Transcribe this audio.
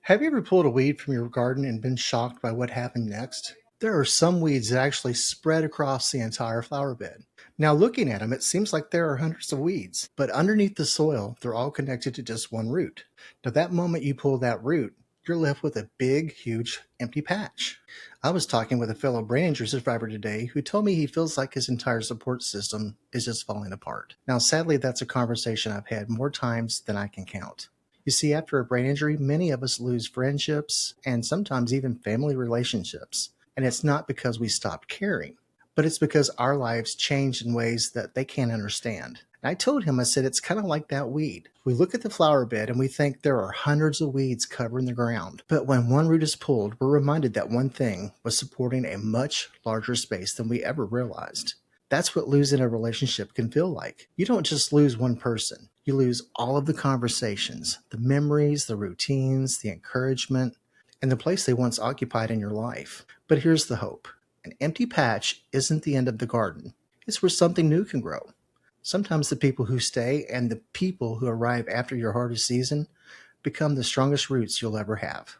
Have you ever pulled a weed from your garden and been shocked by what happened next? There are some weeds that actually spread across the entire flower bed. Now, looking at them, it seems like there are hundreds of weeds, but underneath the soil, they're all connected to just one root. Now, that moment you pull that root, you're left with a big, huge, empty patch. I was talking with a fellow brain injury survivor today who told me he feels like his entire support system is just falling apart. Now, sadly, that's a conversation I've had more times than I can count. You see, after a brain injury, many of us lose friendships and sometimes even family relationships. And it's not because we stopped caring, but it's because our lives changed in ways that they can't understand. And I told him, I said, it's kind of like that weed. We look at the flower bed and we think there are hundreds of weeds covering the ground. But when one root is pulled, we're reminded that one thing was supporting a much larger space than we ever realized. That's what losing a relationship can feel like. You don't just lose one person. You lose all of the conversations, the memories, the routines, the encouragement, and the place they once occupied in your life. But here's the hope. An empty patch isn't the end of the garden. It's where something new can grow. Sometimes the people who stay and the people who arrive after your hardest season become the strongest roots you'll ever have.